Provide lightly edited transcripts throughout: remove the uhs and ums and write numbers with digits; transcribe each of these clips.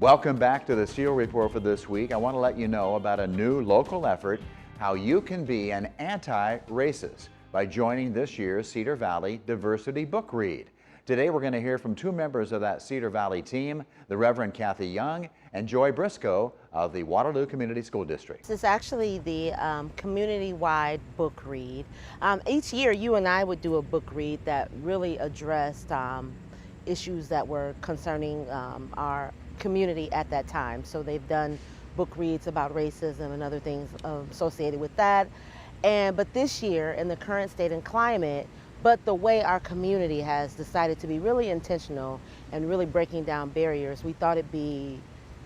Welcome back to the SEAL Report for this week. I want to let you know about a new local effort, how you can be an anti-racist by joining this year's Cedar Valley Diversity Book Read. Today we're going to hear from two members of that Cedar Valley team, the Reverend Kathy Young and Joy Briscoe of the Waterloo Community School District. This is actually the community-wide book read. Each year you and I would do a book read that really addressed issues that were concerning our community at that time. So they've done book reads about racism and other things associated with that. But this year, in the current state and climate, but the way our community has decided to be really intentional and really breaking down barriers, we thought it'd be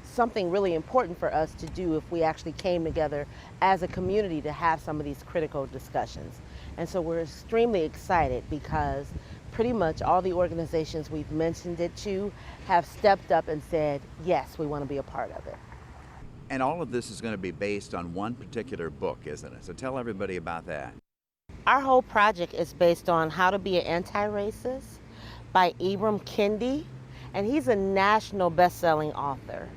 something really important for us to do if we actually came together as a community to have some of these critical discussions. And so we're extremely excited because pretty much all the organizations we've mentioned it to have stepped up and said, yes, we want to be a part of it. And all of this is going to be based on one particular book, isn't it? So tell everybody about that. Our whole project is based on How to Be an Anti-Racist by Ibram Kendi, and he's a national best-selling author.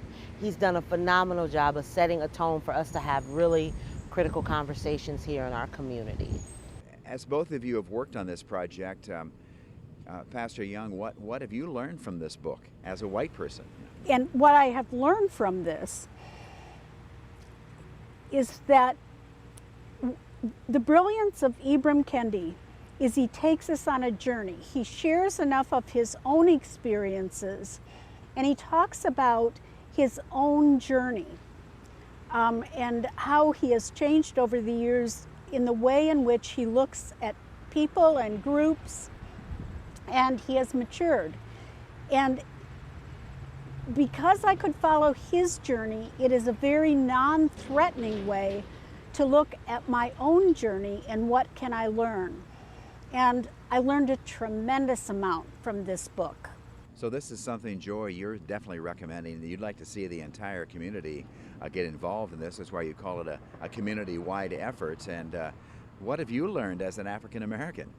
He's done a phenomenal job of setting a tone for us to have really critical conversations here in our community. As both of you have worked on this project, Pastor Young, what have you learned from this book as a white person? And what I have learned from this is that the brilliance of Ibram Kendi is he takes us on a journey. He shares enough of his own experiences and he talks about his own journey and how he has changed over the years in the way in which he looks at people and groups, and he has matured. And because I could follow his journey, it is a very non-threatening way to look at my own journey and what can I learn. And I learned a tremendous amount from this book. So this is something, Joy, you're definitely recommending. You'd like to see the entire community get involved in this. That's why you call it a community-wide effort. And what have you learned as an African American?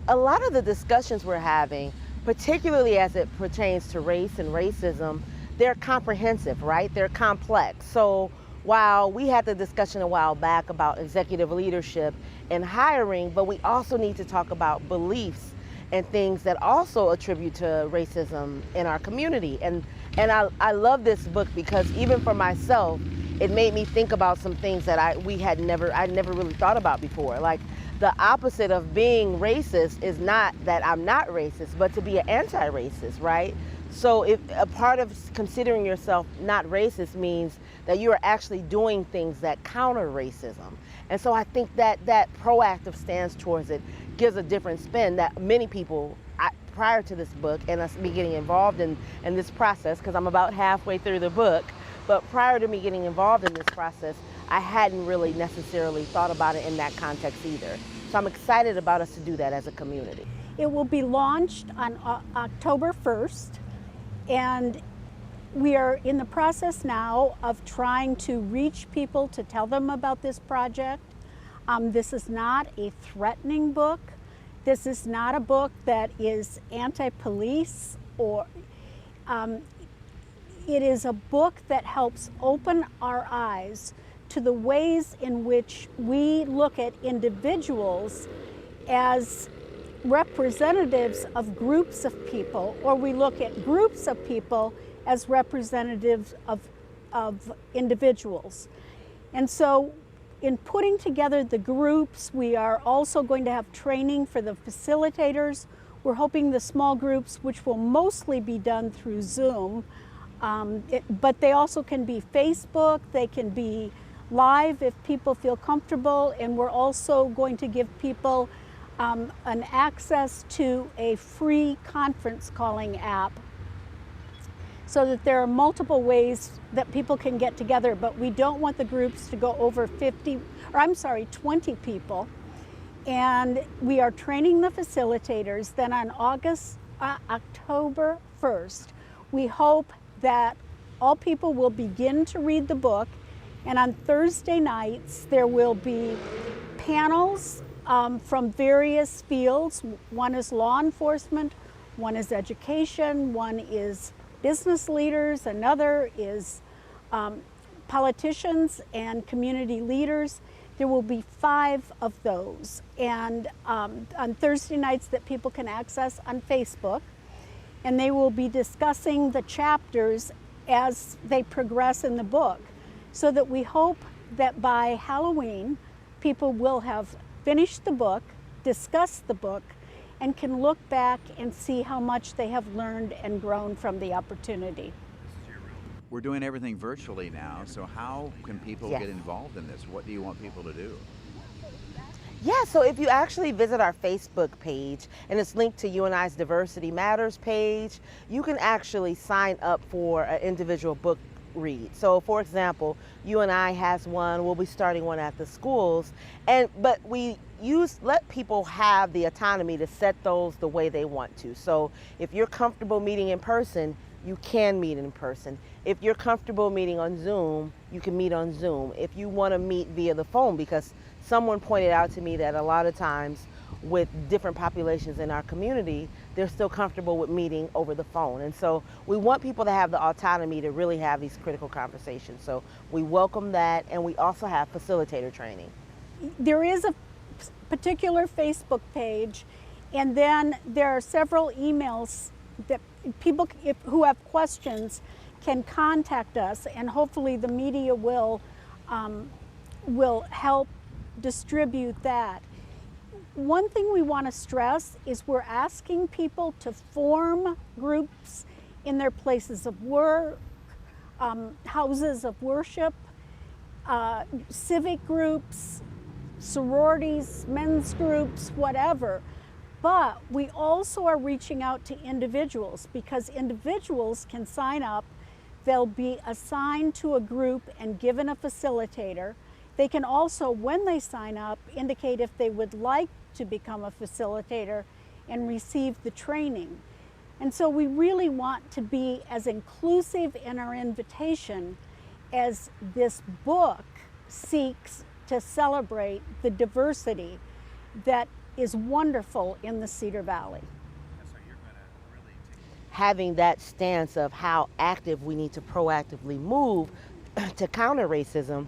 A lot of the discussions we're having, particularly as it pertains to race and racism, they're comprehensive, right? They're complex. So while we had the discussion a while back about executive leadership and hiring, but we also need to talk about beliefs and things that also attribute to racism in our community. And I love this book because even for myself, it made me think about some things that I'd never really thought about before. Like the opposite of being racist is not that I'm not racist, but to be an anti-racist, right? So if a part of considering yourself not racist means that you are actually doing things that counter racism. And so I think that that proactive stance towards it gives a different spin that many people, prior to this book and us me getting involved in this process, because I'm about halfway through the book, but prior to me getting involved in this process, I hadn't really necessarily thought about it in that context either. So I'm excited about us to do that as a community. It will be launched on October 1st, and we are in the process now of trying to reach people to tell them about this project. This is not a threatening book. This is not a book that is anti-police or it is a book that helps open our eyes to the ways in which we look at individuals as representatives of groups of people, or we look at groups of people as representatives of individuals. And so in putting together the groups, we are also going to have training for the facilitators. We're hoping the small groups, which will mostly be done through Zoom, but they also can be Facebook, they can be live if people feel comfortable, and we're also going to give people an access to a free conference calling app so that there are multiple ways that people can get together, but we don't want the groups to go over 20 people. And we are training the facilitators. Then on October 1st, we hope that all people will begin to read the book. And on Thursday nights, there will be panels from various fields. One is law enforcement, one is education, one is business leaders, another is politicians and community leaders. There will be 5 of those, and on Thursday nights that people can access on Facebook, and they will be discussing the chapters as they progress in the book, so that we hope that by Halloween people will have finished the book, discussed the book, and can look back and see how much they have learned and grown from the opportunity. We're doing everything virtually now, so how can people Yes. get involved in this? What do you want people to do? Yeah, so if you actually visit our Facebook page, and it's linked to UNI's Diversity Matters page, you can actually sign up for an individual book read. So for example, UNI has one, we'll be starting one at the schools, but we let people have the autonomy to set those the way they want to. So if you're comfortable meeting in person, you can meet in person. If you're comfortable meeting on Zoom, you can meet on Zoom. If you want to meet via the phone, because someone pointed out to me that a lot of times with different populations in our community, they're still comfortable with meeting over the phone. And so we want people to have the autonomy to really have these critical conversations. So we welcome that, and we also have facilitator training. There is a particular Facebook page, and then there are several emails that people who have questions can contact us, and hopefully the media will help distribute that. One thing we want to stress is we're asking people to form groups in their places of work, houses of worship, civic groups, sororities, men's groups, whatever. But we also are reaching out to individuals, because individuals can sign up. They'll be assigned to a group and given a facilitator. They can also, when they sign up, indicate if they would like to become a facilitator and receive the training. And so we really want to be as inclusive in our invitation as this book seeks to celebrate the diversity that is wonderful in the Cedar Valley. Having that stance of how active we need to proactively move to counter racism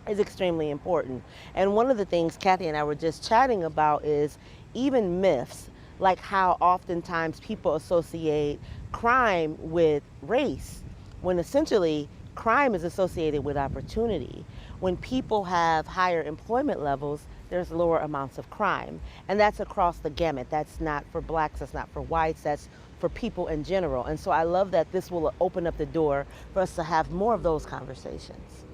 is extremely important. And one of the things Kathy and I were just chatting about is even myths, like how oftentimes people associate crime with race, when essentially crime is associated with opportunity. When people have higher employment levels, there's lower amounts of crime. And that's across the gamut. That's not for blacks, that's not for whites, that's for people in general. And so I love that this will open up the door for us to have more of those conversations.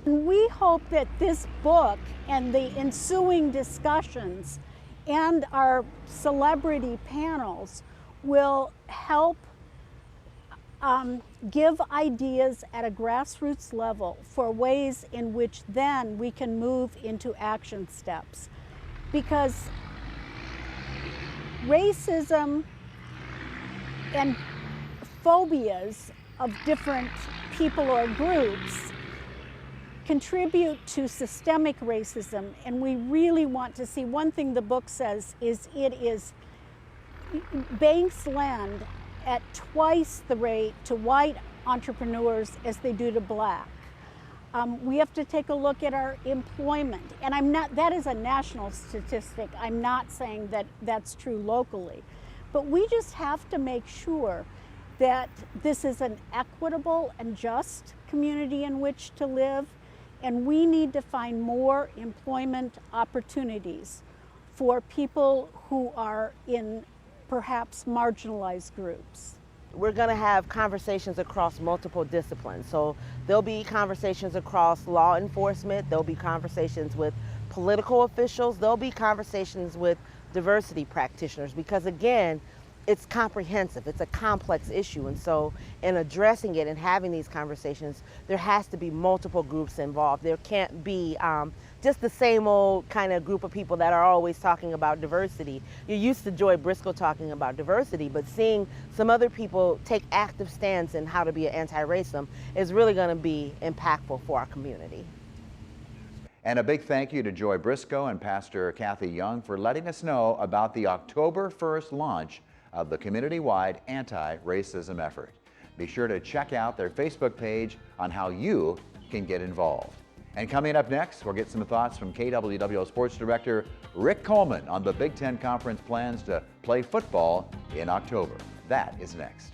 We hope that this book and the ensuing discussions and our celebrity panels will help give ideas at a grassroots level for ways in which then we can move into action steps. Because racism and phobias of different people or groups contribute to systemic racism, and we really want to see, one thing the book says is banks lend at twice the rate to white entrepreneurs as they do to black. We have to take a look at our employment, and that is a national statistic. I'm not saying that that's true locally, but we just have to make sure that this is an equitable and just community in which to live, and we need to find more employment opportunities for people who are in perhaps marginalized groups. We're going to have conversations across multiple disciplines. So there'll be conversations across law enforcement, there'll be conversations with political officials, there'll be conversations with diversity practitioners, because again, it's comprehensive, it's a complex issue, and so in addressing it and having these conversations, there has to be multiple groups involved. There can't be just the same old kind of group of people that are always talking about diversity. You're used to Joy Briscoe talking about diversity, but seeing some other people take active stance in how to be an anti-racism is really going to be impactful for our community. And a big thank you to Joy Briscoe and Pastor Kathy Young for letting us know about the October 1st launch of the community-wide anti-racism effort. Be sure to check out their Facebook page on how you can get involved. And coming up next, we'll get some thoughts from KWWO Sports Director Rick Coleman on the Big Ten Conference plans to play football in October. That is next.